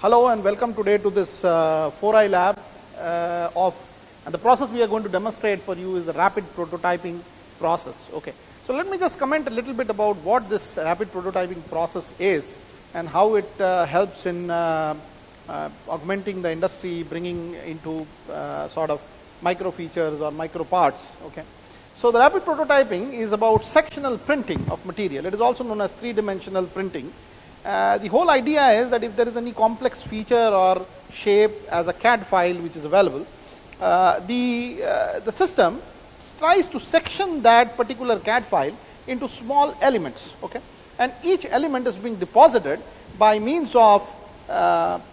Hello and welcome today to this 4i lab and the process we are going to demonstrate for you is the rapid prototyping process. Okay. So let me just comment a little bit about what this rapid prototyping process is and how it helps in augmenting the industry, bringing into sort of micro features or micro parts. Okay. So the rapid prototyping is about sectional printing of material. It is also known as three-dimensional printing. The whole idea is that if there is any complex feature or shape as a CAD file which is available, the system tries to section that particular CAD file into small elements, okay? And each element is being deposited by means of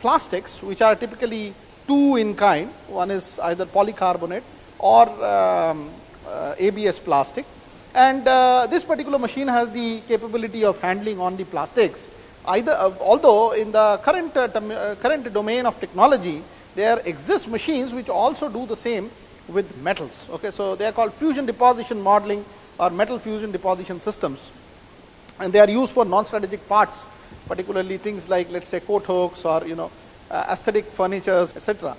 plastics, which are typically two in kind. One is either polycarbonate or ABS plastic, and this particular machine has the capability of handling on the plastics. Although in the current domain of technology, there exist machines which also do the same with metals. Okay, so they are called fusion deposition modeling or metal fusion deposition systems, and they are used for non-strategic parts, particularly things like, let's say, coat hooks or aesthetic furnitures, etc.,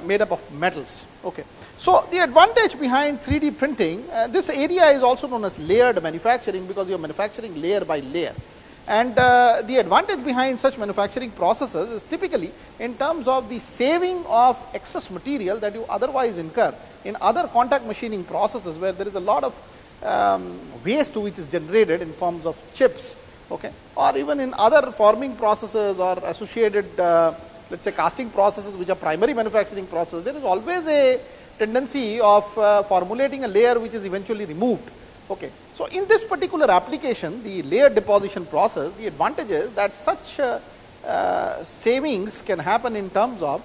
made up of metals. Okay, so the advantage behind 3D printing, this area is also known as layered manufacturing because you are manufacturing layer by layer. And the advantage behind such manufacturing processes is typically in terms of the saving of excess material that you otherwise incur in other contact machining processes where there is a lot of waste which is generated in forms of chips, okay, or even in other forming processes or associated, let's say, casting processes which are primary manufacturing processes. There is always a tendency of formulating a layer which is eventually removed. Okay. So in this particular application, the layer deposition process, the advantage is that such savings can happen in terms of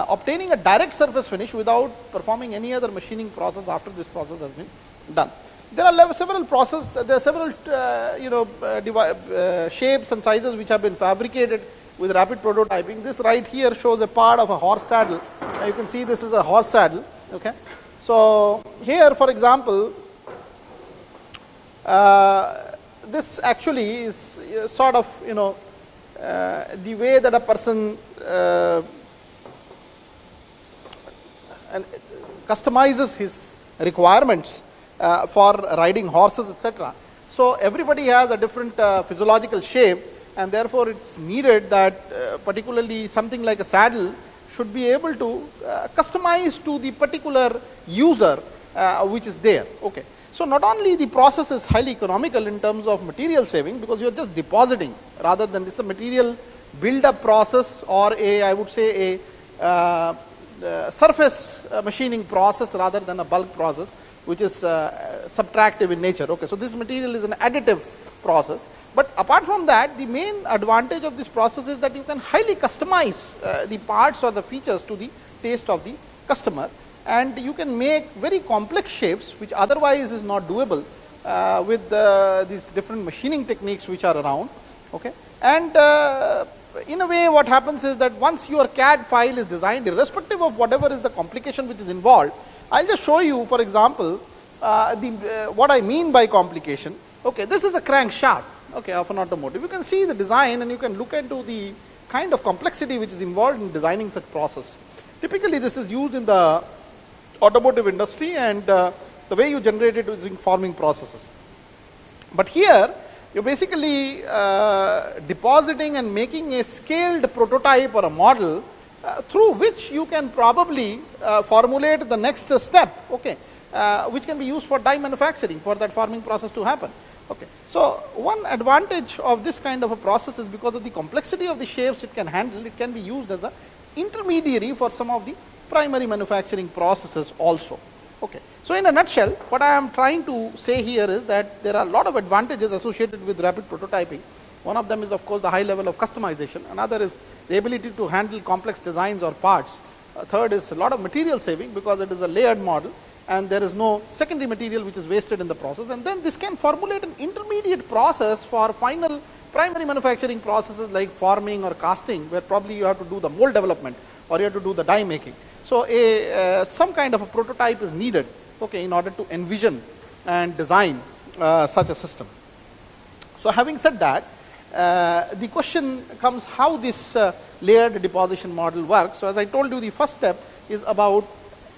obtaining a direct surface finish without performing any other machining process after this process has been done. There are several processes, there are several shapes and sizes which have been fabricated with rapid prototyping. This right here shows a part of a horse saddle. You can see this is a horse saddle. Okay. So here, for example, this actually is sort of the way that a person customizes his requirements for riding horses, etc. So everybody has a different physiological shape, and therefore it's needed that particularly something like a saddle should be able to customize to the particular user which is there. Okay. So not only the process is highly economical in terms of material saving, because you are just depositing rather than this is a material build-up process or I would say a surface machining process rather than a bulk process, which is subtractive in nature. Okay, so this material is an additive process. But apart from that, the main advantage of this process is that you can highly customize the parts or the features to the taste of the customer. And you can make very complex shapes which otherwise is not doable with these different machining techniques which are around. Okay. And in a way what happens is that once your CAD file is designed, irrespective of whatever is the complication which is involved, I'll just show you, for example, what I mean by complication. Okay, this is a crankshaft, okay, of an automotive. You can see the design and you can look into the kind of complexity which is involved in designing such process. Typically this is used in the automotive industry, and the way you generate it is in forming processes. But here you're basically depositing and making a scaled prototype or a model through which you can probably formulate the next step, okay, which can be used for die manufacturing for that forming process to happen. Okay. So one advantage of this kind of a process is because of the complexity of the shapes it can handle, it can be used as an intermediary for some of the primary manufacturing processes also. Okay. So in a nutshell, what I am trying to say here is that there are a lot of advantages associated with rapid prototyping. One of them is, of course, the high level of customization. Another is the ability to handle complex designs or parts. Third is a lot of material saving because it is a layered model and there is no secondary material which is wasted in the process. And then this can formulate an intermediate process for final primary manufacturing processes like forming or casting, where probably you have to do the mold development or you have to do the die making. So some kind of a prototype is needed, okay, in order to envision and design such a system. So having said that, the question comes how this layered deposition model works. So as I told you, the first step is about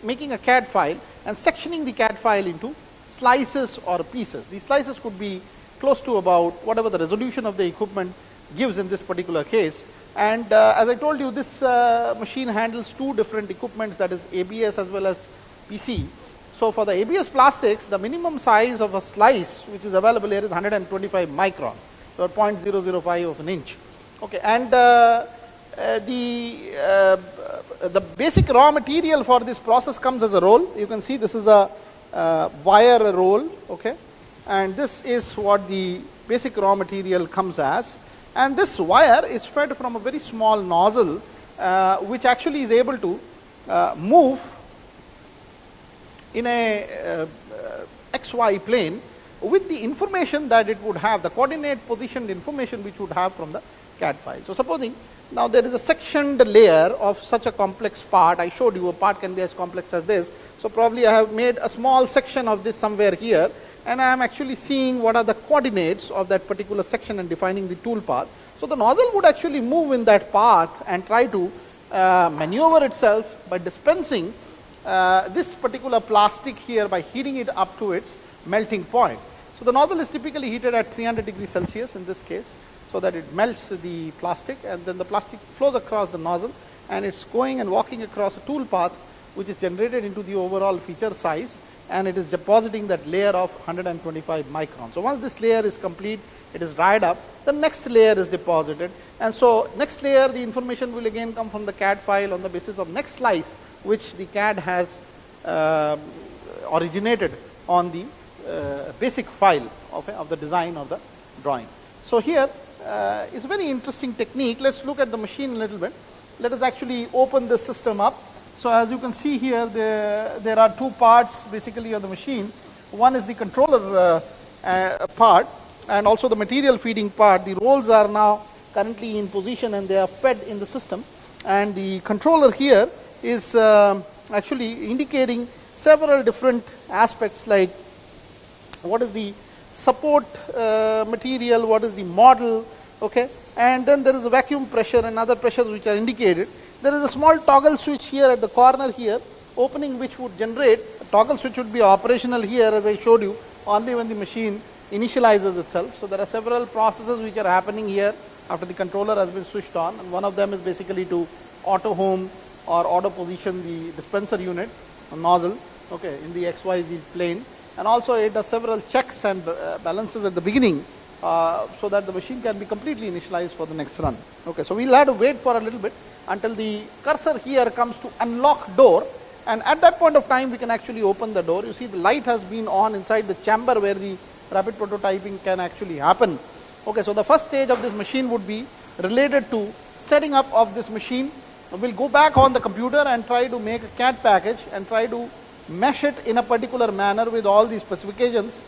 making a CAD file and sectioning the CAD file into slices or pieces. These slices could be close to about whatever the resolution of the equipment gives in this particular case. And as I told you, this machine handles two different equipments, that is ABS as well as PC. So for the ABS plastics, the minimum size of a slice which is available here is 125 micron, or 0.005 of an inch. Okay, and the basic raw material for this process comes as a roll. You can see this is a wire roll, okay, and this is what the basic raw material comes as. And this wire is fed from a very small nozzle, which actually is able to move in a XY plane with the information that it would have, the coordinate positioned information which would have from the CAD file. So supposing now there is a sectioned layer of such a complex part. I showed you a part can be as complex as this. So probably I have made a small section of this somewhere here, and I am actually seeing what are the coordinates of that particular section and defining the tool path. So the nozzle would actually move in that path and try to maneuver itself by dispensing this particular plastic here by heating it up to its melting point. So the nozzle is typically heated at 300 degrees Celsius in this case, so that it melts the plastic, and then the plastic flows across the nozzle, and it's going and walking across a tool path which is generated into the overall feature size, and it is depositing that layer of 125 microns. So once this layer is complete, it is dried up, the next layer is deposited, and so next layer the information will again come from the CAD file on the basis of next slice which the CAD has originated on the basic file of the design of the drawing. So here is a very interesting technique. Let's look at the machine a little bit. Let us actually open this system up. So as you can see here, there are two parts basically of the machine. One is the controller part and also the material feeding part. The rolls are now currently in position and they are fed in the system, and the controller here is actually indicating several different aspects, like what is the support material, what is the model, okay, and then there is a vacuum pressure and other pressures which are indicated. There is a small toggle switch here at the corner here, opening which would generate, a toggle switch would be operational here as I showed you only when the machine initializes itself. So there are several processes which are happening here after the controller has been switched on, and one of them is basically to auto home or auto position the dispenser unit or nozzle, okay, in the XYZ plane, and also it does several checks and balances at the beginning so that the machine can be completely initialized for the next run. Okay, so we'll have to wait for a little bit until the cursor here comes to unlock door, and at that point of time we can actually open the door. You see the light has been on inside the chamber where the rapid prototyping can actually happen. Okay, so the first stage of this machine would be related to setting up of this machine. We'll go back on the computer and try to make a CAD package and try to mesh it in a particular manner with all these specifications,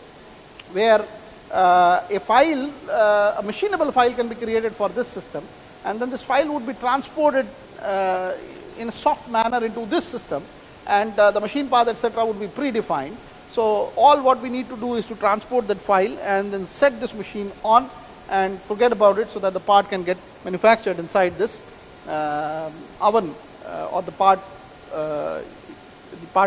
where a file, a machinable file can be created for this system, and then this file would be transported in a soft manner into this system, and the machine path etc. would be predefined. So all what we need to do is to transport that file and then set this machine on and forget about it, so that the part can get manufactured inside this oven or the part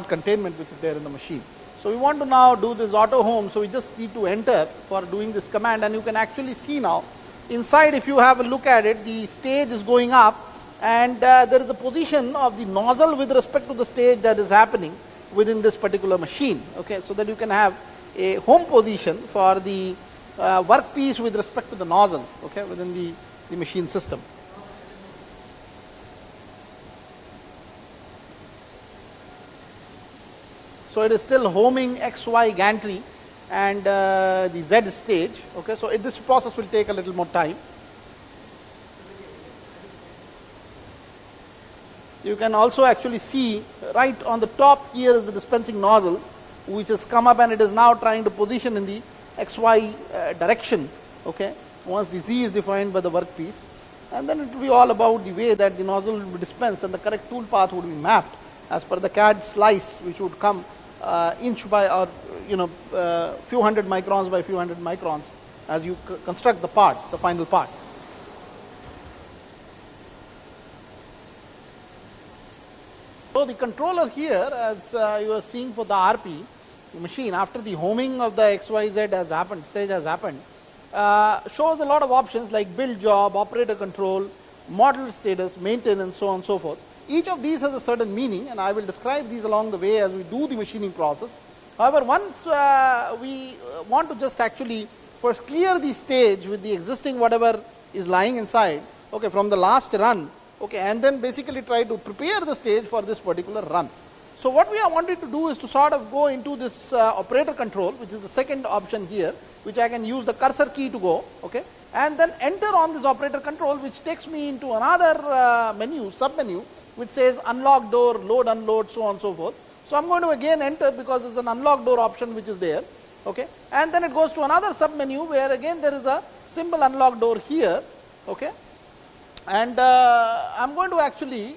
containment which is there in the machine. So we want to now do this auto home, so we just need to enter for doing this command, and you can actually see now inside, if you have a look at it, the stage is going up, and there is a position of the nozzle with respect to the stage that is happening within this particular machine, okay, so that you can have a home position for the workpiece with respect to the nozzle, okay, within the machine system. So it is still homing XY gantry and the Z stage, okay, so this process will take a little more time. You can also actually see right on the top here is the dispensing nozzle, which has come up and it is now trying to position in the XY direction, okay, once the Z is defined by the workpiece, and then it will be all about the way that the nozzle will be dispensed and the correct tool path would be mapped as per the CAD slice, which would come inch by, or few hundred microns by few hundred microns as you construct the part, the final part. So the controller here, as you are seeing for the RP machine, after the homing of the XYZ has happened, stage has happened, shows a lot of options like build job, operator control, model status, maintenance, so on and so forth. Each of these has a certain meaning, and I will describe these along the way as we do the machining process. However, once we want to just actually first clear the stage with the existing whatever is lying inside, okay, from the last run, okay, and then basically try to prepare the stage for this particular run. So what we are wanting to do is to sort of go into this operator control, which is the second option here, which I can use the cursor key to go, okay, and then enter on this operator control, which takes me into another menu, sub menu, which says unlock door, load, unload, so on and so forth. So I'm going to again enter because there's an unlock door option which is there, okay, and then it goes to another sub menu where again there is a symbol unlock door here, okay, and I'm going to actually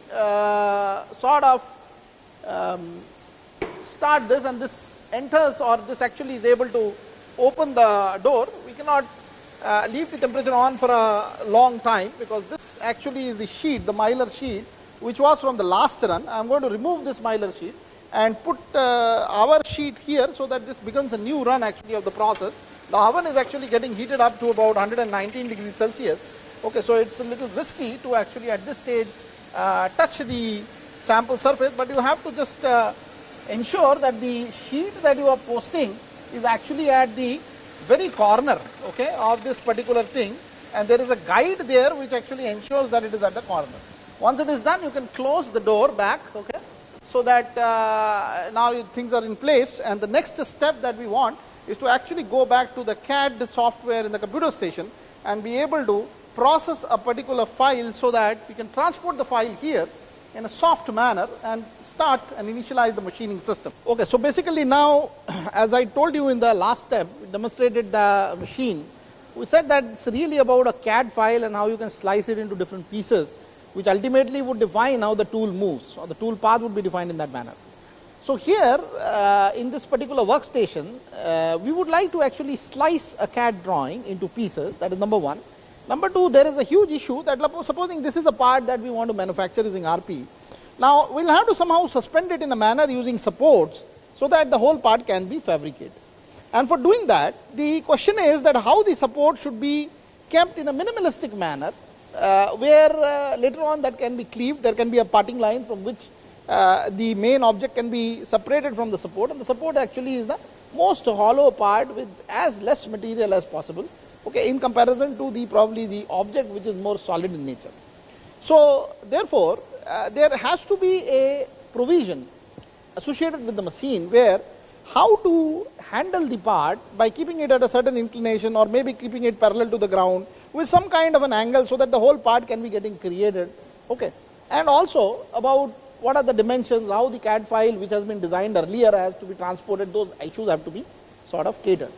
sort of start this, and this enters, or this actually is able to open the door. We cannot leave the temperature on for a long time because this actually is the sheet, the miler sheet, which was from the last run. I am going to remove this miler sheet and put our sheet here so that this becomes a new run actually of the process. The oven is actually getting heated up to about 119 degrees Celsius. Okay, so it's a little risky to actually at this stage touch the sample surface, but you have to just ensure that the sheet that you are posting is actually at the very corner, okay, of this particular thing, and there is a guide there which actually ensures that it is at the corner. Once it is done, you can close the door back, okay, so that now things are in place, and the next step that we want is to actually go back to the CAD software in the computer station and be able to process a particular file so that we can transport the file here in a soft manner and start and initialize the machining system. Okay, so basically now, as I told you in the last step, we demonstrated the machine. We said that it's really about a CAD file and how you can slice it into different pieces, which ultimately would define how the tool moves, or the tool path would be defined in that manner. So here, in this particular workstation, we would like to actually slice a CAD drawing into pieces. That is number one. Number two, there is a huge issue that supposing this is a part that we want to manufacture using RP. Now, we'll have to somehow suspend it in a manner using supports so that the whole part can be fabricated. And for doing that, the question is that how the support should be kept in a minimalistic manner, where later on that can be cleaved. There can be a parting line from which the main object can be separated from the support, and the support actually is the most hollow part with as less material as possible, okay, in comparison to the probably the object which is more solid in nature. So therefore, there has to be a provision associated with the machine where how to handle the part by keeping it at a certain inclination, or maybe keeping it parallel to the ground with some kind of an angle so that the whole part can be getting created, okay, and also about what are the dimensions, how the CAD file which has been designed earlier has to be transported, those issues have to be sort of catered.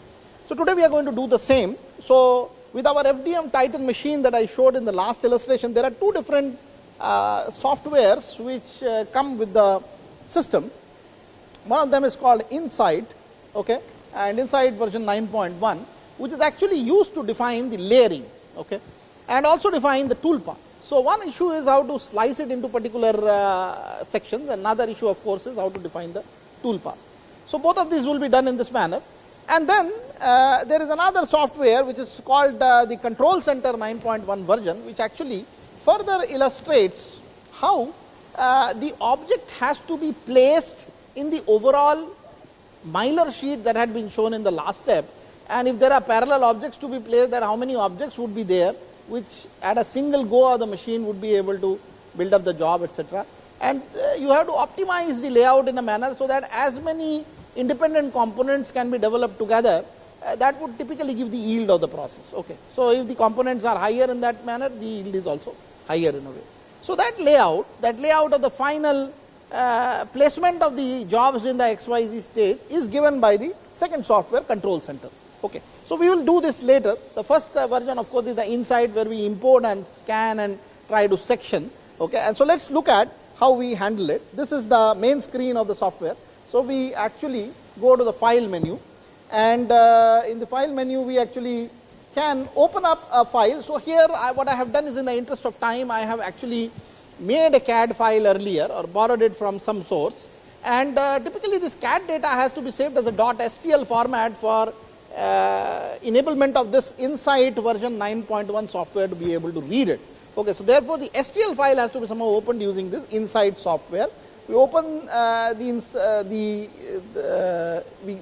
So today we are going to do the same. So with our FDM Titan machine that I showed in the last illustration, there are two different softwares which come with the system. One of them is called Insight, okay, and Insight version 9.1, which is actually used to define the layering, okay, and also define the tool path. So one issue is how to slice it into particular sections. Another issue, of course, is how to define the tool path. So both of these will be done in this manner. And then there is another software which is called the Control Center 9.1 version, which actually further illustrates how the object has to be placed in the overall miler sheet that had been shown in the last step. And if there are parallel objects to be placed, that how many objects would be there, which at a single go of the machine would be able to build up the job, etc. And you have to optimize the layout in a manner so that as many independent components can be developed together, that would typically give the yield of the process. Okay. So if the components are higher in that manner, the yield is also higher in a way. So that layout of the final placement of the jobs in the XYZ stage is given by the second software, Control Center. Okay. So we will do this later. The first version, of course, is the Insight, where we import and scan and try to section. Okay. And so let's look at how we handle it. This is the main screen of the software. So we actually go to the file menu, and in the file menu we actually can open up a file. So here what I have done is, in the interest of time, I have actually made a CAD file earlier or borrowed it from some source, and typically this CAD data has to be saved as a .stl format for enablement of this Insight version 9.1 software to be able to read it. Okay, so therefore the STL file has to be somehow opened using this Insight software. We open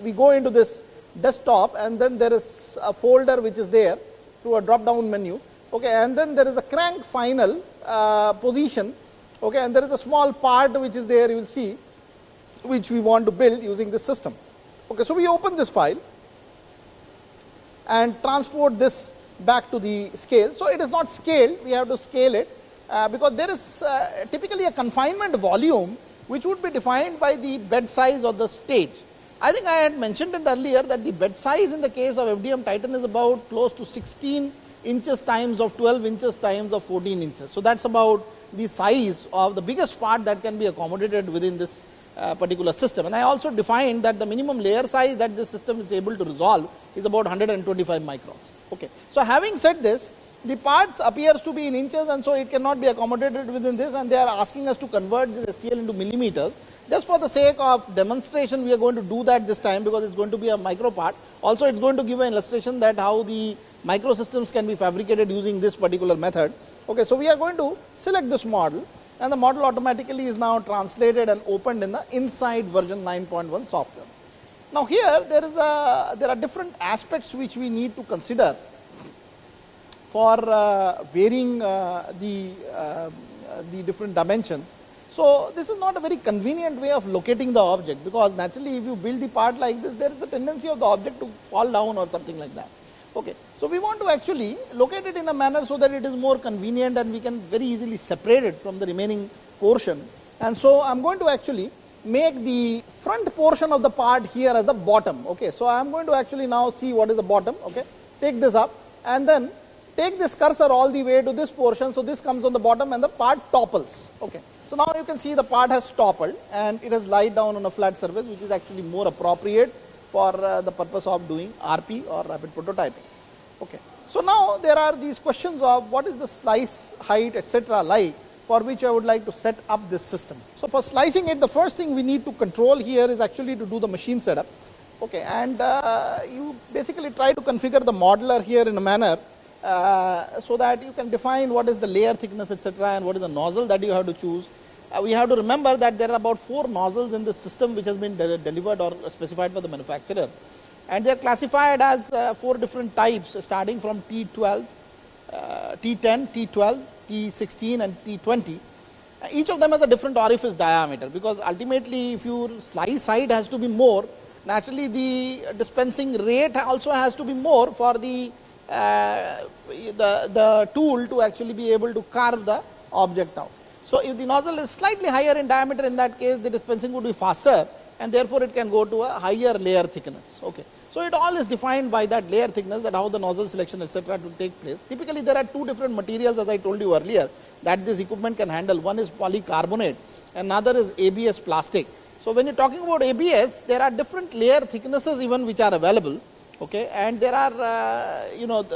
we go into this desktop, and then there is a folder which is there through a drop down menu. Okay, and then there is a crank final position. Okay, and there is a small part which is there, you will see, which we want to build using this system. Okay, so we open this file and transport this back to the scale. So it is not scaled, we have to scale it because there is typically a confinement volume which would be defined by the bed size of the stage. I think I had mentioned it earlier that the bed size in the case of FDM Titan is about close to 16 inches times of 12 inches times of 14 inches. So that's about the size of the biggest part that can be accommodated within this particular system. And I also defined that the minimum layer size that this system is able to resolve is about 125 microns. Okay. So having said this, the parts appears to be in inches, and so it cannot be accommodated within this, and they are asking us to convert this STL into millimeters. Just for the sake of demonstration, we are going to do that this time because it's going to be a micro part. Also, it's going to give an illustration that how the microsystems can be fabricated using this particular method. Okay, so we are going to select this model, and the model automatically is now translated and opened in the Insight version 9.1 software. Now here there are different aspects which we need to consider for varying the different dimensions. So this is not a very convenient way of locating the object, because naturally if you build the part like this, there is a tendency of the object to fall down or something like that. Okay, so we want to actually locate it in a manner so that it is more convenient and we can very easily separate it from the remaining portion. And so I'm going to actually make the front portion of the part here as the bottom. Okay, so I'm going to actually now see what is the bottom. Okay, take this up and then take this cursor all the way to this portion. So this comes on the bottom and the part topples. Okay, so now you can see the part has toppled and it has lied down on a flat surface, which is actually more appropriate for the purpose of doing RP or rapid prototyping. Okay, so now there are these questions of what is the slice height, etc., like, for which I would like to set up this system. So for slicing it, the first thing we need to control here is actually to do the machine setup. Okay, and you basically try to configure the modeler here in a manner so that you can define what is the layer thickness, etc., and what is the nozzle that you have to choose. We have to remember that there are about 4 nozzles in this system which has been delivered or specified by the manufacturer, and they are classified as 4 different types starting from T12, T10, T12, T16 and T20. Each of them has a different orifice diameter, because ultimately if your slice height has to be more, naturally the dispensing rate also has to be more for the tool to actually be able to carve the object out. So if the nozzle is slightly higher in diameter, in that case the dispensing would be faster, and therefore it can go to a higher layer thickness. Okay, so it all is defined by that layer thickness, that how the nozzle selection, etc., to take place. Typically there are 2 different materials, as I told you earlier, that this equipment can handle. One is polycarbonate, another is ABS plastic. So when you're talking about ABS, there are different layer thicknesses even which are available. Okay, and there are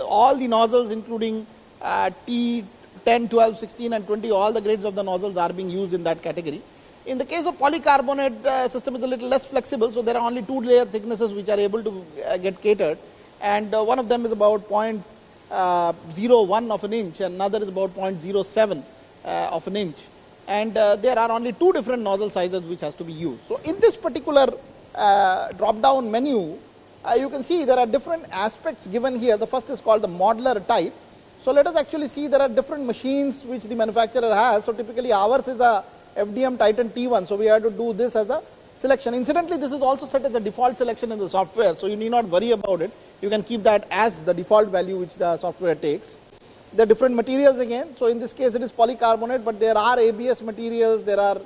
all the nozzles including T10, 12, 16 and 20, all the grades of the nozzles are being used in that category. In the case of polycarbonate, system is a little less flexible, so there are only 2 layer thicknesses which are able to get catered, and one of them is about 0.01 of an inch, and another is about 0.07 of an inch, and there are only 2 different nozzle sizes which has to be used. So in this particular drop down menu, you can see there are different aspects given here. The first is called the modeler type. So let us actually see there are different machines which the manufacturer has. So typically ours is a FDM Titan T1, so we have to do this as a selection. Incidentally, this is also set as a default selection in the software, so you need not worry about it. You can keep that as the default value which the software takes. There are different materials again. So in this case it is polycarbonate, but there are ABS materials, there are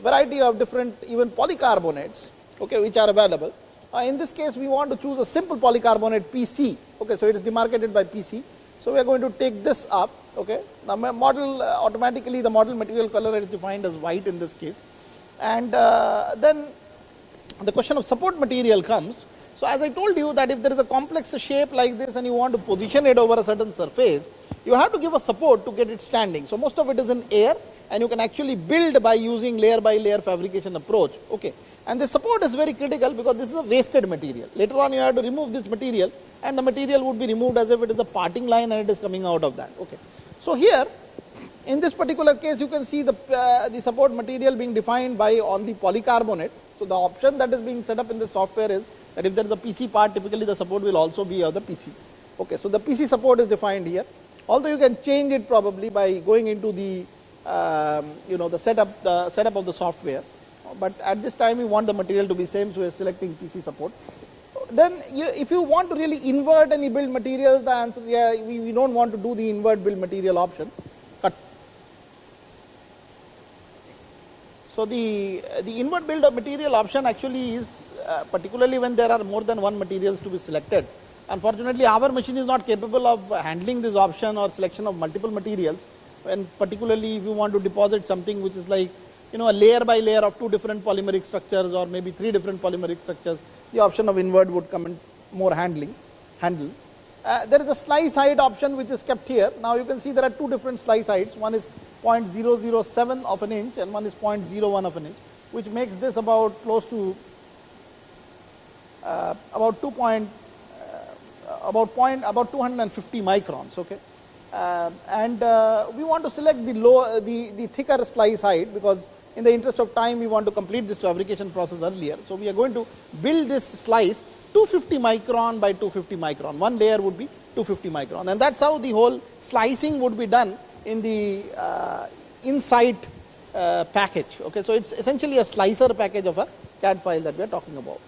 variety of different even polycarbonates, okay, which are available. In this case we want to choose a simple polycarbonate PC. Okay, so it is demarcated by PC. So we are going to take this up. Okay, now my model automatically the model material color is defined as white in this case, and then the question of support material comes. So as I told you that if there is a complex shape like this and you want to position it over a certain surface, you have to give a support to get it standing. So most of it is in air, and you can actually build by using layer by layer fabrication approach. Okay. And the support is very critical because this is a wasted material. Later on you have to remove this material, and the material would be removed as if it is a parting line and it is coming out of that. Okay. So here in this particular case you can see the support material being defined by on the polycarbonate. So the option that is being set up in the software is that if there is a PC part, typically the support will also be of the PC. Okay. So the PC support is defined here. Although you can change it probably by going into the the setup of the software, but at this time we want the material to be same, so we are selecting PC support. Then if you want to really invert any build materials, the answer, yeah, we don't want to do the invert build material option. Cut. So the invert build of material option actually is particularly when there are more than one materials to be selected. Unfortunately, our machine is not capable of handling this option or selection of multiple materials, and particularly if you want to deposit something which is like a layer by layer of 2 different polymeric structures or maybe 3 different polymeric structures, the option of invert would come in more handle. There is a slice height option which is kept here. Now you can see there are 2 different slice heights. One is 0.007 of an inch and one is 0.01 of an inch, which makes this about close to about 250 microns. Okay. And we want to select the thicker slice height because in the interest of time we want to complete this fabrication process earlier. So we are going to build this slice 250 micron by 250 micron. One layer would be 250 micron, and that's how the whole slicing would be done in the Insight package. Okay, so it's essentially a slicer package of a CAD file that we are talking about.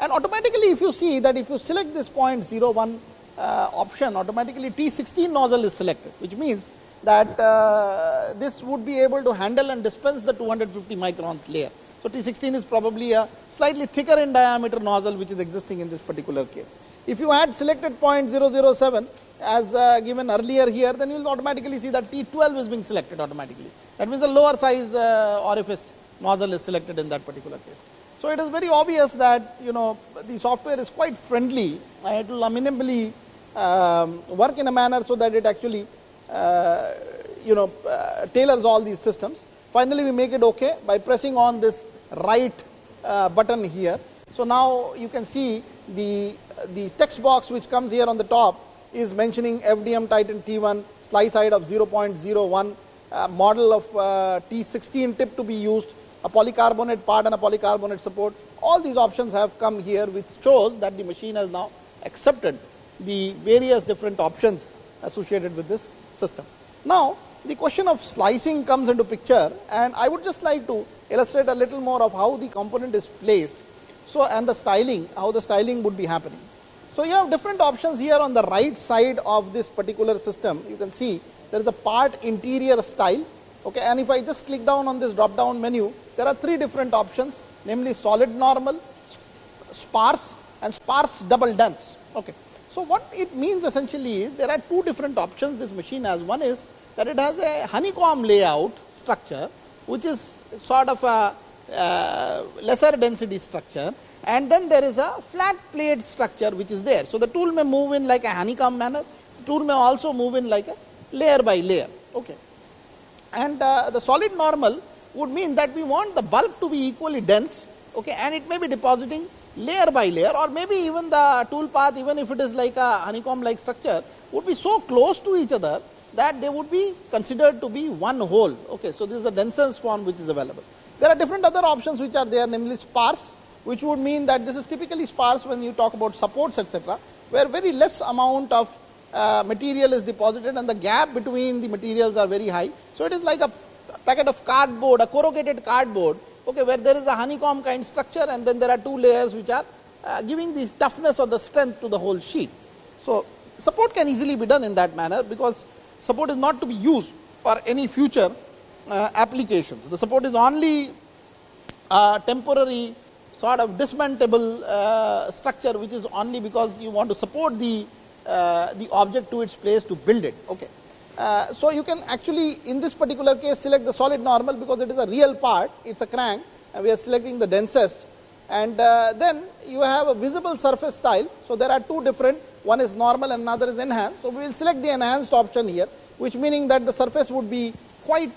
And automatically, if you see that if you select this 0.01 option, automatically T16 nozzle is selected, which means that this would be able to handle and dispense the 250 microns layer. So T16 is probably a slightly thicker in diameter nozzle which is existing in this particular case. If you had selected 0.007 as given earlier here, then you will automatically see that T12 is being selected automatically. That means a lower size orifice nozzle is selected in that particular case. So it is very obvious that the software is quite friendly. It will minimally work in a manner so that it actually tailors all these systems. Finally, we make it okay by pressing on this right button here. So now you can see the text box which comes here on the top is mentioning FDM Titan T1, slice height of 0.01, model of T16 tip to be used, a polycarbonate part and a polycarbonate support. All these options have come here, which shows that the machine has now accepted the various different options associated with this system. Now the question of slicing comes into picture, and I would just like to illustrate a little more of how the component is placed, so and the styling, how the styling would be happening. So you have different options here on the right side of this particular system. You can see there is a part interior style. Okay, and if I just click down on this drop down menu, there are 3 different options, namely solid normal, sparse and sparse double dense. Okay. So what it means essentially is there are 2 different options this machine has. One is that it has a honeycomb layout structure, which is sort of a lesser density structure, and then there is a flat plate structure which is there. So the tool may move in like a honeycomb manner. The tool may also move in like a layer by layer. Okay. And the solid normal would mean that we want the bulk to be equally dense, okay, and it may be depositing layer by layer, or maybe even the tool path, even if it is like a honeycomb like structure, would be so close to each other that they would be considered to be one whole. Okay, so this is the densest form which is available. There are different other options which are there, namely sparse, which would mean that this is typically sparse when you talk about supports, etc., where very less amount of material is deposited and the gap between the materials are very high. So it is like a packet of cardboard, a corrugated cardboard, okay, where there is a honeycomb kind structure and then there are 2 layers which are giving the toughness or the strength to the whole sheet. So support can easily be done in that manner because support is not to be used for any future applications. The support is only temporary sort of dismantleable structure, which is only because you want to support the object to its place to build it. Okay. So you can actually in this particular case select the solid normal because it is a real part, it's a crank, and we are selecting the densest, and then you have a visible surface style. So there are 2 different, one is normal and another is enhanced. So we will select the enhanced option here. which meaning that the surface would be quite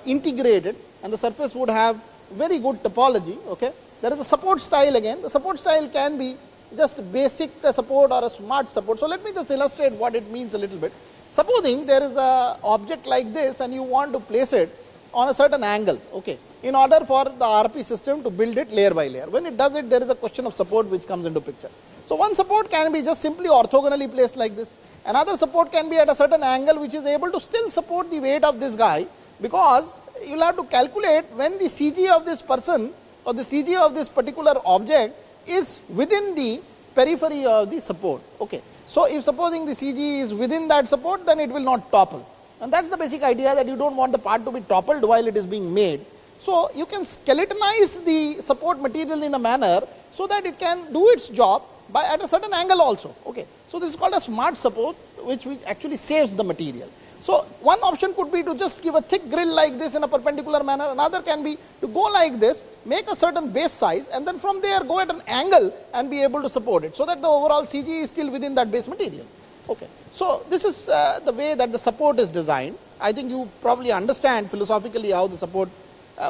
integrated and the surface would have very good topology. Okay. There is a support style again. The support style can be just basic support or a smart support. So, let me just illustrate what it means a little bit. Supposing there is a object like this and you want to place it on a certain angle, okay, in order for the RP system to build it layer by layer. When it does it, there is a question of support which comes into picture. So, one support can be just simply orthogonally placed like this. Another support can be at a certain angle which is able to still support the weight of this guy, because you will have to calculate when the CG of this person or the CG of this particular object is within the periphery of the support. Okay. So, if supposing the CG is within that support, then it will not topple, and that is the basic idea, that you do not want the part to be toppled while it is being made. So, you can skeletonize the support material in a manner so that it can do its job by at a certain angle also. Okay. So, this is called a smart support, which actually saves the material. So, one option could be to just give a thick grill like this in a perpendicular manner, another can be to go like this, make a certain base size, and then from there go at an angle and be able to support it, so that the overall CG is still within that base material. Okay. So, this is the way that the support is designed. I think you probably understand philosophically how the support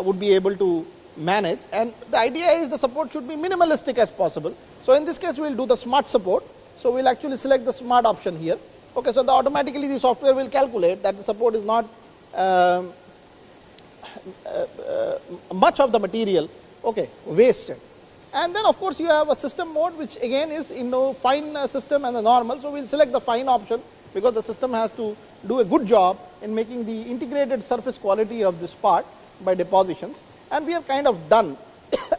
would be able to manage, and the idea is the support should be minimalistic as possible. So, in this case we will do the smart support. So, we will actually select the smart option here. Okay, so, automatically the software will calculate that the support is not much of the material, okay, wasted. And then of course, you have a system mode, which again is fine system and the normal. So, we will select the fine option, because the system has to do a good job in making the integrated surface quality of this part by depositions, and we have kind of done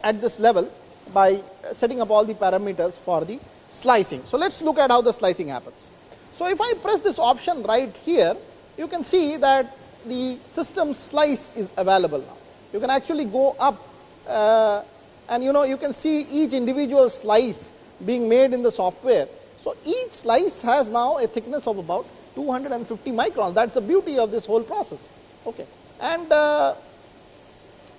at this level by setting up all the parameters for the slicing. So, let us look at how the slicing happens. So, if I press this option right here, you can see that the system slice is available now. You can actually go up and you can see each individual slice being made in the software. So, each slice has now a thickness of about 250 microns. That is the beauty of this whole process. Okay. And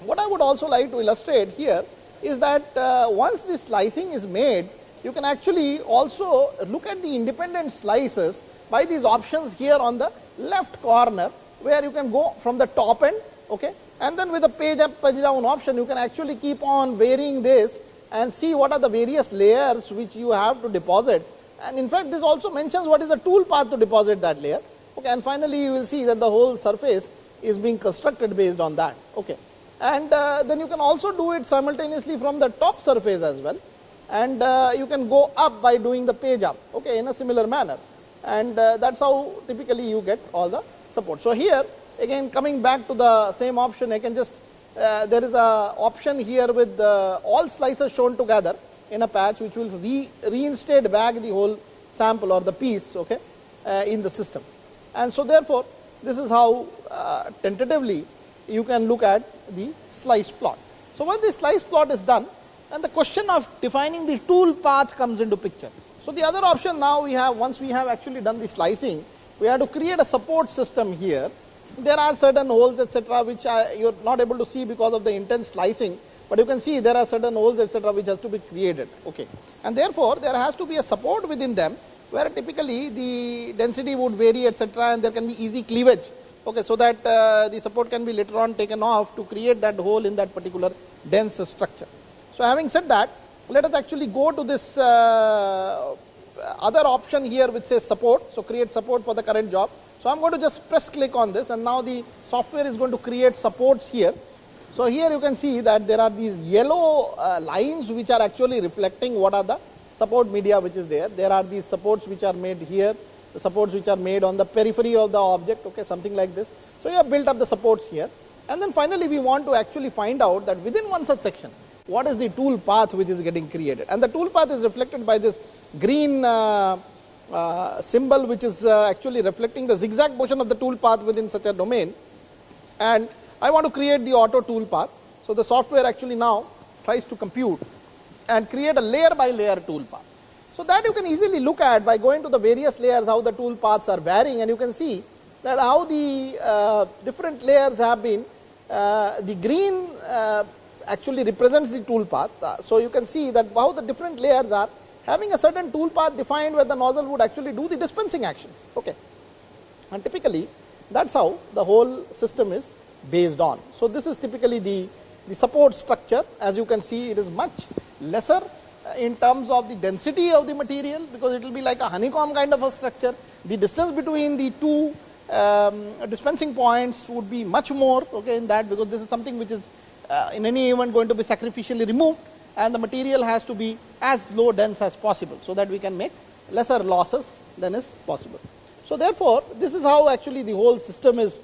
what I would also like to illustrate here is that once this slicing is made, you can actually also look at the independent slices by these options here on the left corner, where you can go from the top end, okay, and then with the page up, page down option, you can actually keep on varying this and see what are the various layers which you have to deposit. And in fact, this also mentions what is the tool path to deposit that layer. Okay, and finally, you will see that the whole surface is being constructed based on that. Okay, and then you can also do it simultaneously from the top surface as well. And you can go up by doing the page up, okay, in a similar manner, and that is how typically you get all the support. So, here again coming back to the same option, I can just there is a option here with all slices shown together in a patch, which will reinstate back the whole sample or the piece, okay, in the system. And so, therefore, this is how tentatively you can look at the slice plot. So, once the slice plot is done, and the question of defining the tool path comes into picture. So, the other option now we have, once we have actually done the slicing, we have to create a support system here. There are certain holes, etc., which you are not able to see because of the intense slicing, but you can see there are certain holes, etc., which has to be created. Okay. And therefore, there has to be a support within them, where typically the density would vary, etc., and there can be easy cleavage, okay, so that the support can be later on taken off to create that hole in that particular dense structure. So, having said that, let us actually go to this other option here which says support. So, create support for the current job. So, I am going to just press click on this, and now the software is going to create supports here. So, here you can see that there are these yellow lines which are actually reflecting what are the support media which is there. There are these supports which are made here, the supports which are made on the periphery of the object, okay, something like this. So, you have built up the supports here, and then finally, we want to actually find out that within one such section, what is the tool path which is getting created, and the tool path is reflected by this green symbol, which is actually reflecting the zigzag motion of the tool path within such a domain. And I want to create the auto tool path. So, the software actually now tries to compute and create a layer by layer tool path. So, that you can easily look at by going to the various layers, how the tool paths are varying, and you can see that how the different layers have been, the green actually represents the tool path. So, you can see that how the different layers are having a certain tool path defined, where the nozzle would actually do the dispensing action. Okay. And typically, That's how the whole system is based on. So this is typically the support structure. As you can see, it is much lesser in terms of the density of the material, because it will be like a honeycomb kind of a structure. The distance between the two dispensing points would be much more, okay, in that, because this is something which is in any event going to be sacrificially removed, and the material has to be as low dense as possible, so that we can make lesser losses than is possible. So therefore, this is how actually the whole system is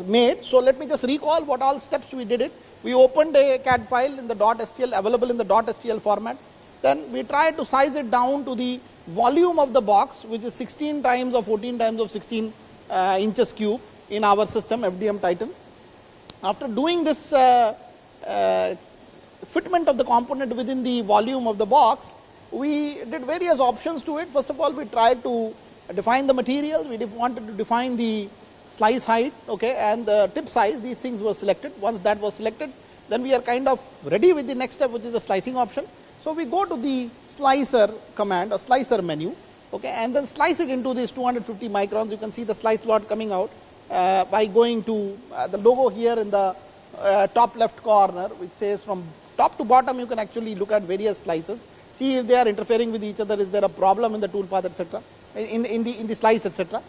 made. So let me just recall what all steps we did it. We opened a CAD file in the .stl, available in the .stl format. Then we tried to size it down to the volume of the box, which is 16 times or 14 times of 16 inches cube in our system, FDM Titan. After doing this fitment of the component within the volume of the box, we did various options to it. First of all, we tried to define the material. We wanted to define the slice height, okay, and the tip size. These things were selected. Once that was selected, then we are kind of ready with the next step, which is the slicing option. So we go to the slicer command or slicer menu, okay, and then slice it into this 250 microns. You can see the slice lot coming out by going to the logo here in the top left corner, which says from top to bottom. You can actually look at various slices, see if they are interfering with each other, is there a problem in the toolpath, etc., in the slice, etc.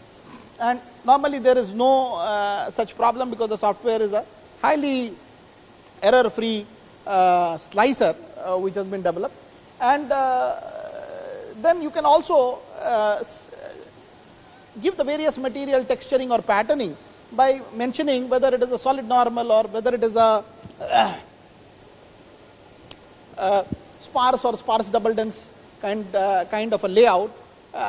And normally there is no such problem, because the software is a highly error-free slicer which has been developed. And then you can also give the various material texturing or patterning by mentioning whether it is a solid normal or whether it is a sparse or sparse double dense kind of a layout,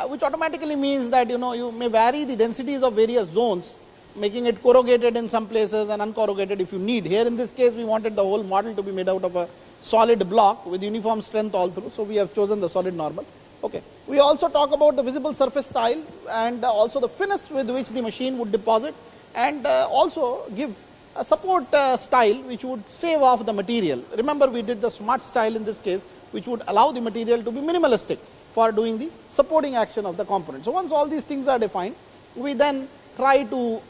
which automatically means that you may vary the densities of various zones, making it corrugated in some places and uncorrugated if you need. Here in this case, we wanted the whole model to be made out of a solid block with uniform strength all through, so we have chosen the solid normal. Okay. We also talk about the visible surface style and also the finish with which the machine would deposit, and also give a support style which would save off the material. Remember, we did the smart style in this case, which would allow the material to be minimalistic for doing the supporting action of the component. So once all these things are defined, we then try to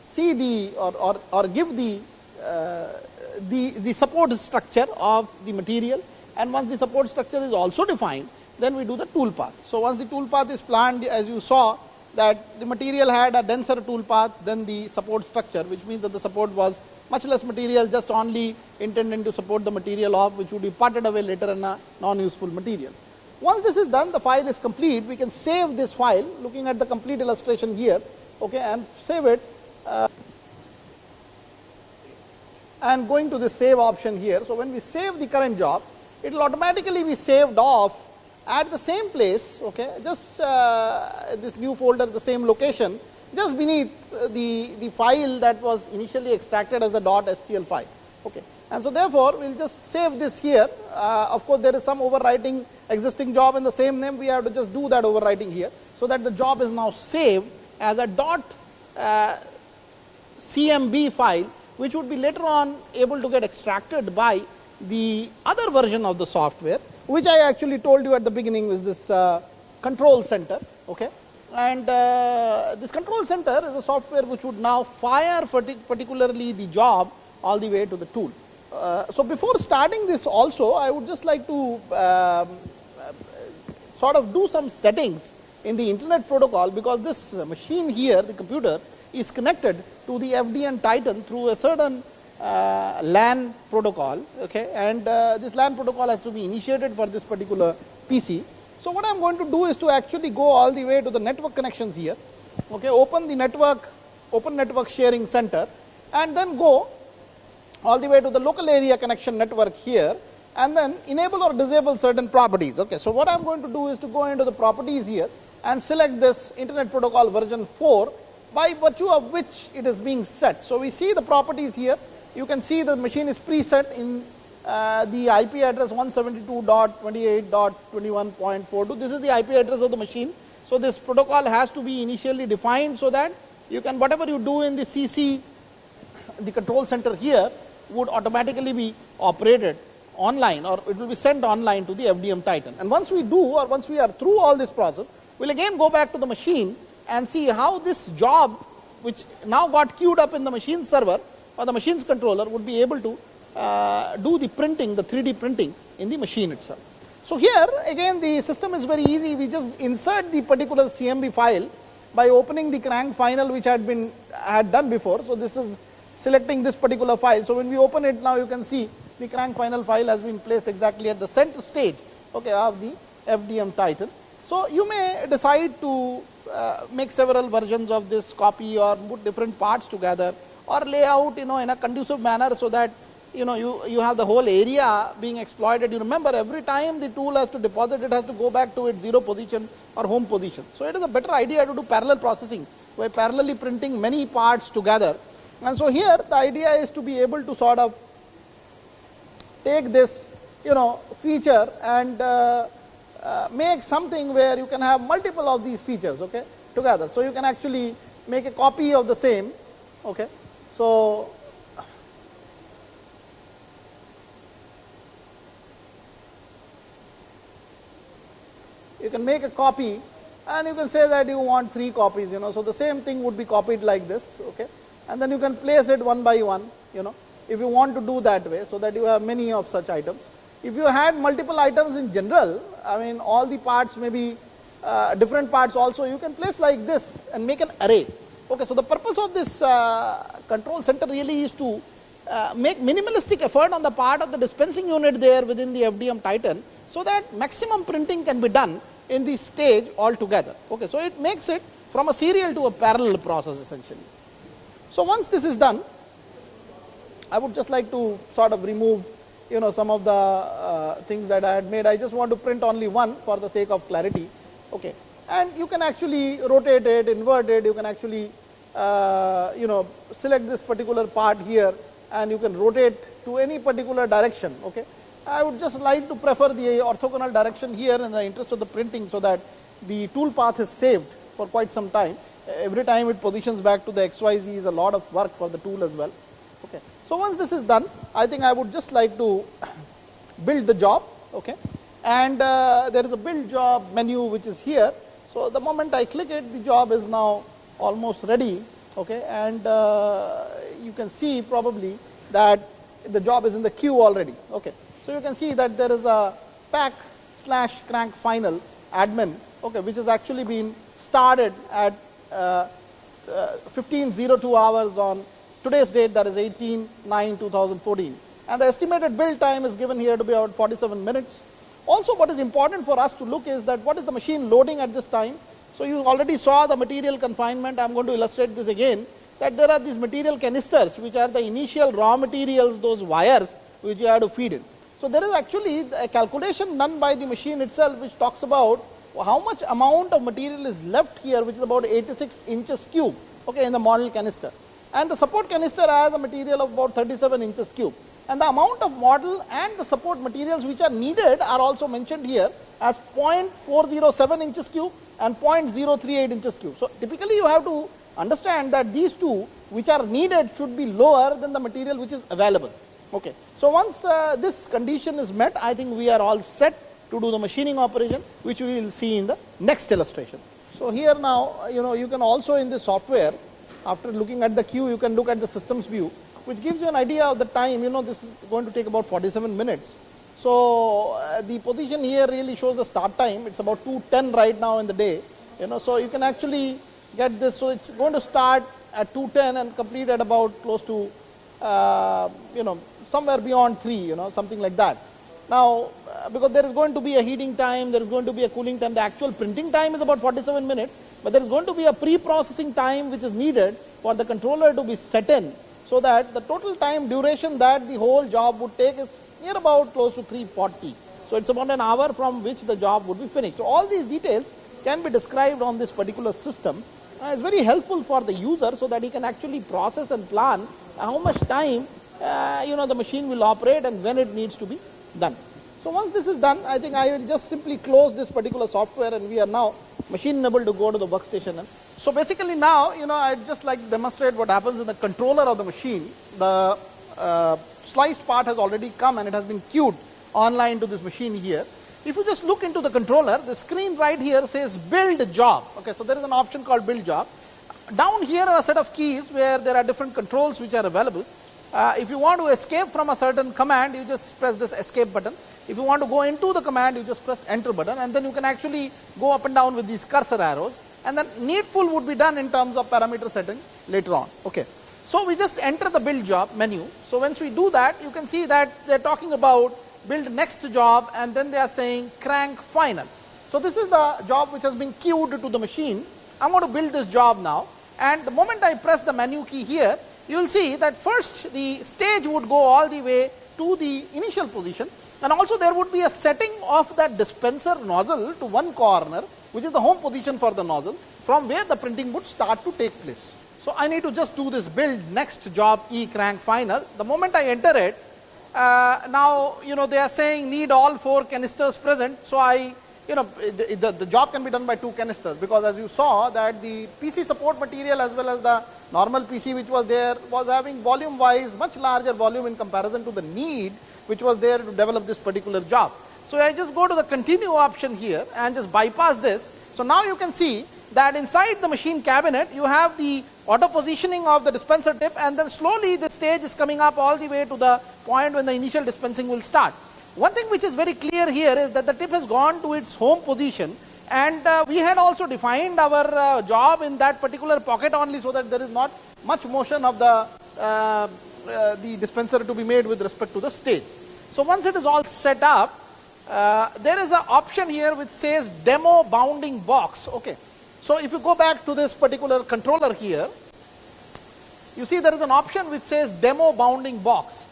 see the or give the support structure of the material. And once the support structure is also defined, then we do the tool path. So once the tool path is planned, as you saw, that the material had a denser tool path than the support structure, which means that the support was much less material, just only intended to support the material of which would be parted away later in a non-useful material. Once this is done, the file is complete. We can save this file, looking at the complete illustration here, okay, and save it. And going to the save option here. So when we save the current job, it will automatically be saved off at the same place, okay, just this new folder, the same location, just beneath the file that was initially extracted as the .stl file. Okay. And so therefore, we will just save this here. Of course, there is some overwriting existing job in the same name. We have to just do that overwriting here, so that the job is now saved as a .cmb file, which would be later on able to get extracted by the other version of the software, which I actually told you at the beginning was this control center. Okay. And this control center is a software which would now fire particularly the job all the way to the tool. So before starting this also, I would just like to sort of do some settings in the internet protocol, because this machine here, the computer, is connected to the FDM Titan through a certain LAN protocol, okay, and this LAN protocol has to be initiated for this particular PC. So what I am going to do is to actually go all the way to the network connections here, okay, open the network, open network sharing center, and then go all the way to the local area connection network here, and then enable or disable certain properties. Okay, so what I am going to do is to go into the properties here and select this Internet Protocol version 4, by virtue of which it is being set. So we see the properties here. You can see the machine is preset in the IP address 172.28.21.42. This is the IP address of the machine. So this protocol has to be initially defined, so that you can, whatever you do in the CC, the control center here, would automatically be operated online, or it will be sent online to the FDM Titan. And once we do, or once we are through all this process, we'll again go back to the machine and see how this job, which now got queued up in the machine server or the machine's controller, would be able to do the printing, the 3D printing in the machine itself. So here again the system is very easy. We just insert the particular CMB file by opening the crank final, which had done before. So this is selecting this particular file. So when we open it now, you can see the crank final file has been placed exactly at the center stage, okay, of the FDM Titan. So you may decide to make several versions of this copy, or put different parts together, or lay out, in a conducive manner, so that you have the whole area being exploited. You remember, every time the tool has to deposit, it has to go back to its 0 position or home position. So it is a better idea to do parallel processing by parallelly printing many parts together. And so here the idea is to be able to sort of take this feature and make something where you can have multiple of these features, okay, together. So you can actually make a copy of the same, okay. So you can make a copy, and you can say that you want 3 copies, so the same thing would be copied like this, okay, and then you can place it one by one, if you want to do that way, so that you have many of such items. If you had multiple items in general, I mean all the parts may be different parts also, you can place like this and make an array. Okay, so the purpose of this control center really is to make minimalistic effort on the part of the dispensing unit there within the FDM Titan, so that maximum printing can be done in the stage altogether. Okay, so it makes it from a serial to a parallel process essentially. So once this is done, I would just like to sort of remove some of the things that I had made. I just want to print only one for the sake of clarity, okay. And you can actually rotate it, invert it, you can actually select this particular part here, and you can rotate to any particular direction, okay. I would just like to prefer the orthogonal direction here in the interest of the printing, so that the tool path is saved for quite some time. Every time it positions back to the XYZ is a lot of work for the tool as well, okay. So once this is done, I think I would just like to build the job, okay, and there is a build job menu which is here. So the moment I click it, the job is now almost ready, okay, and you can see probably that the job is in the queue already, okay. So you can see that there is a pack/crank final admin, okay, which has actually been started at 15:02 hours on today's date, that is 18/9/2014, and the estimated build time is given here to be about 47 minutes. Also, what is important for us to look is that what is the machine loading at this time. So you already saw the material confinement. I am going to illustrate this again, that there are these material canisters which are the initial raw materials, those wires which you have to feed in. So there is actually a calculation done by the machine itself which talks about how much amount of material is left here, which is about 86 inches cube, okay, in the model canister. And the support canister has a material of about 37 inches cube. And the amount of model and the support materials which are needed are also mentioned here as 0.407 inches cube and 0.038 inches cube. So typically you have to understand that these two which are needed should be lower than the material which is available. Okay. So once this condition is met, I think we are all set to do the machining operation, which we will see in the next illustration. So here now, you can also in the software, after looking at the queue, you can look at the systems view, which gives you an idea of the time. This is going to take about 47 minutes. So the position here really shows the start time. It's about 2:10 right now in the day. So you can actually get this. So it's going to start at 2:10 and complete at about close to somewhere beyond 3, something like that. Now, because there is going to be a heating time, there is going to be a cooling time. The actual printing time is about 47 minutes, but there is going to be a pre-processing time which is needed for the controller to be set in, so that the total time duration that the whole job would take is near about close to 340. So it's about an hour from which the job would be finished. So all these details can be described on this particular system. It's very helpful for the user, so that he can actually process and plan how much time the machine will operate and when it needs to be done. So once this is done, I think I will just simply close this particular software, and we are now machine able to go to the workstation. So basically now, I'd just like to demonstrate what happens in the controller of the machine. The sliced part has already come and it has been queued online to this machine here. If you just look into the controller, the screen right here says build job. Okay, so there is an option called build job. Down here are a set of keys where there are different controls which are available. If you want to escape from a certain command, you just press this escape button. If you want to go into the command, you just press enter button, and then you can actually go up and down with these cursor arrows, and then needful would be done in terms of parameter setting later on. Okay. So we just enter the build job menu. So once we do that, you can see that they're talking about build next job, and then they are saying crank final. So this is the job which has been queued to the machine. I'm going to build this job now, and the moment I press the menu key here, you will see that first the stage would go all the way to the initial position, and also there would be a setting of that dispenser nozzle to one corner, which is the home position for the nozzle, from where the printing would start to take place. So I need to just do this build next job E crank final. The moment I enter it, now they are saying need all 4 canisters present. So the job can be done by 2 canisters, because as you saw that the PC support material as well as the normal PC which was there was having volume wise much larger volume in comparison to the need which was there to develop this particular job. So I just go to the continue option here and just bypass this. So now you can see that inside the machine cabinet you have the auto positioning of the dispenser tip, and then slowly the stage is coming up all the way to the point when the initial dispensing will start. One thing which is very clear here is that the tip has gone to its home position, and we had also defined our job in that particular pocket only, so that there is not much motion of the dispenser to be made with respect to the stage. So once it is all set up, there is an option here which says demo bounding box. Okay. So if you go back to this particular controller here, you see there is an option which says demo bounding box.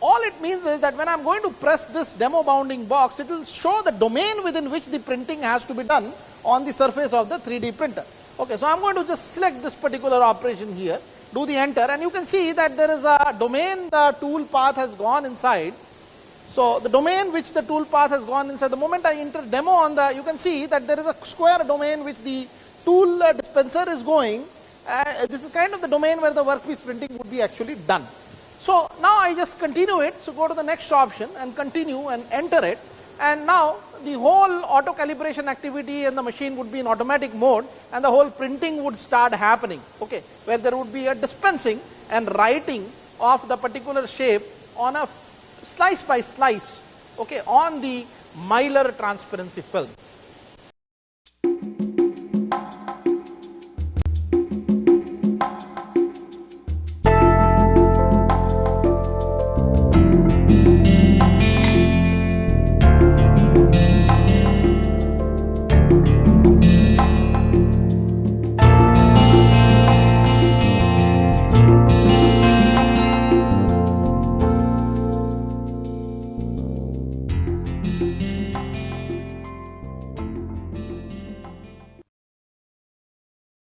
All it means is that when I am going to press this demo bounding box, it will show the domain within which the printing has to be done on the surface of the 3D printer. Okay, so I am going to just select this particular operation here, do the enter, and you can see that there is a domain the tool path has gone inside. So the domain which the tool path has gone inside, the moment I enter demo on the, you can see that there is a square domain which the tool dispenser is going. This is kind of the domain where the workpiece printing would be actually done. So now I just continue it. So go to the next option and continue and enter it, and now the whole auto calibration activity and the machine would be in automatic mode, and the whole printing would start happening, okay, where there would be a dispensing and writing of the particular shape on a slice by slice, okay, on the Mylar transparency film.